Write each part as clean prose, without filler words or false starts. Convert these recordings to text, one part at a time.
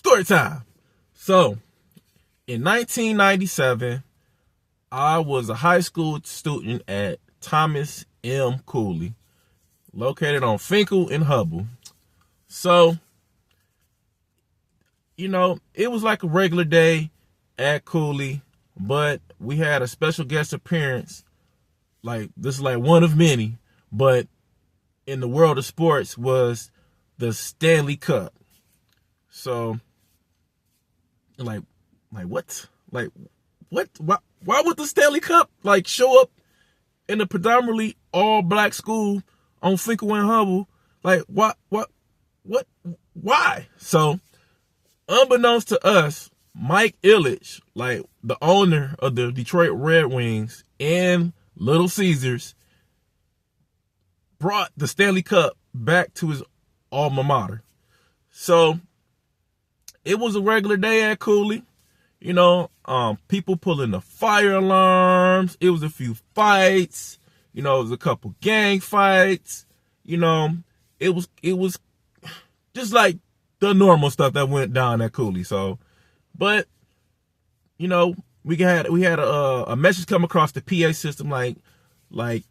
Story time. So, in 1997, I was a high school student at Thomas M. Cooley, located on Finkel and Hubble. So, it was like a regular day at Cooley, but we had a special guest appearance. Like, this is like one of many, but in the world of sports was the Stanley Cup. So, like what? Like, what? Why would the Stanley Cup show up in a predominantly all black school on Finkel and Hubble? Like, what? Why? So, unbeknownst to us, Mike Ilitch, like the owner of the Detroit Red Wings and Little Caesars, brought the Stanley Cup back to his alma mater. So it was a regular day at Cooley. People pulling the fire alarms. It was a few fights. It was a couple gang fights. It was just like the normal stuff that went down at Cooley. So, but we had a message come across the PA system like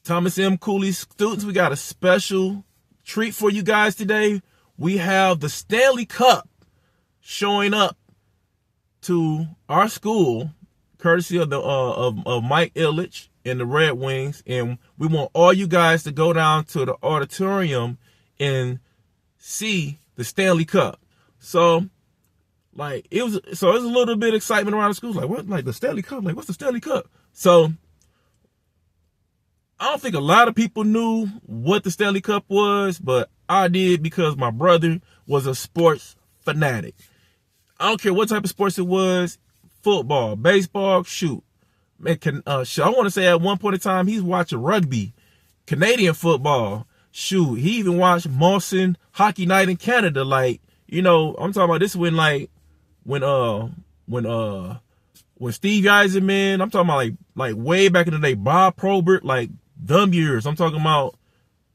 Thomas M. Cooley students, we got a special treat for you guys today. We have the Stanley Cup showing up to our school, courtesy of the of Mike Ilitch and the Red Wings, and we want all you guys to go down to the auditorium and see the Stanley Cup. So, it was a little bit of excitement around the school. Like, what? Like the Stanley Cup? Like, what's the Stanley Cup? So, I don't think a lot of people knew what the Stanley Cup was, but I did because my brother was a sports fanatic. I don't care what type of sports it was, football, baseball, shoot. Man, I want to say at one point in time, he's watching rugby, Canadian football, shoot. He even watched Molson Hockey Night in Canada. I'm talking about this when Steve Yzerman, I'm talking about like way back in the day, Bob Probert, like dumb years. I'm talking about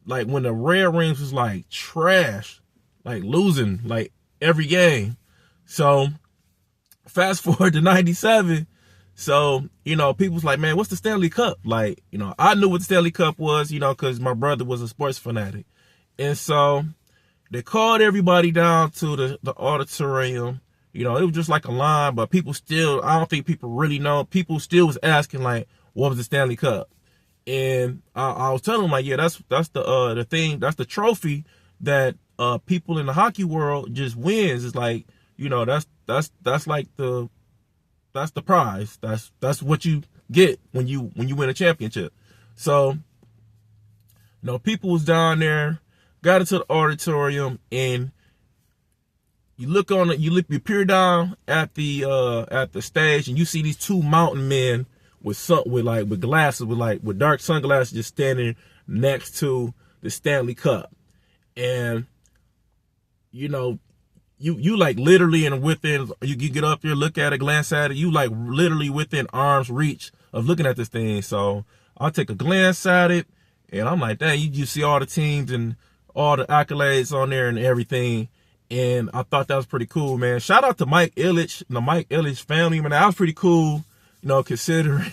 like when the Red Wings was like trash, like losing like every game. So fast forward to 97. So, people was like, man, what's the Stanley Cup? Like, I knew what the Stanley Cup was, because my brother was a sports fanatic. And so they called everybody down to the auditorium. It was just like a line, but people still, I don't think people really know. People still was asking, like, what was the Stanley Cup? And I was telling them, like, yeah, that's the thing, that's the trophy that people in the hockey world just wins. It's like, that's like that's the prize. That's what you get when you win a championship. So, people was down there, got into the auditorium, and you peer down at the stage, and you see these two mountain men with glasses, with dark sunglasses, just standing next to the Stanley Cup. And you like literally you get up there, look at it, glance at it, you like literally within arm's reach of looking at this thing. So I'll take a glance at it, and I'm like, dang, you see all the teams and all the accolades on there and everything. And I thought that was pretty cool, man. Shout out to Mike Ilitch and the Mike Ilitch family, man. That was pretty cool, considering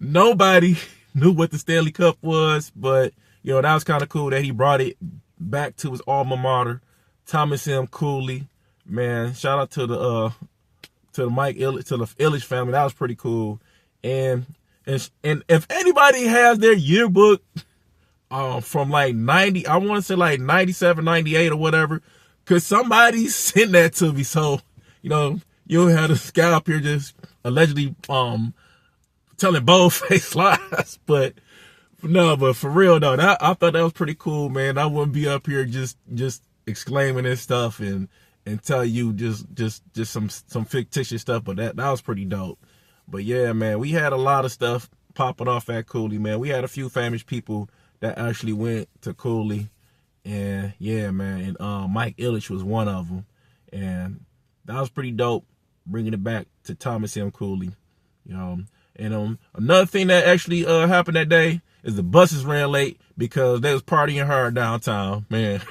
nobody knew what the Stanley Cup was. But, that was kind of cool that he brought it back to his alma mater, Thomas M. Cooley. Man, shout out to the Mike Ilitch, to the Ilitch family. That was pretty cool. And if anybody has their yearbook from like 90, I want to say like 97, 98 or whatever, because somebody sent that to me. So, you had this guy up here just allegedly telling bold-faced lies. But for real though, I thought that was pretty cool, man. I wouldn't be up here just exclaiming this stuff and tell you just some fictitious stuff, but that was pretty dope. But yeah, man, we had a lot of stuff popping off at Cooley, man. We had a few famous people that actually went to Cooley, and yeah, man, and Mike Ilitch was one of them, and that was pretty dope, bringing it back to Thomas M. Cooley, And another thing that actually happened that day is the buses ran late because they was partying hard downtown, man.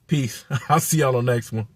Peace. I'll see y'all on the next one.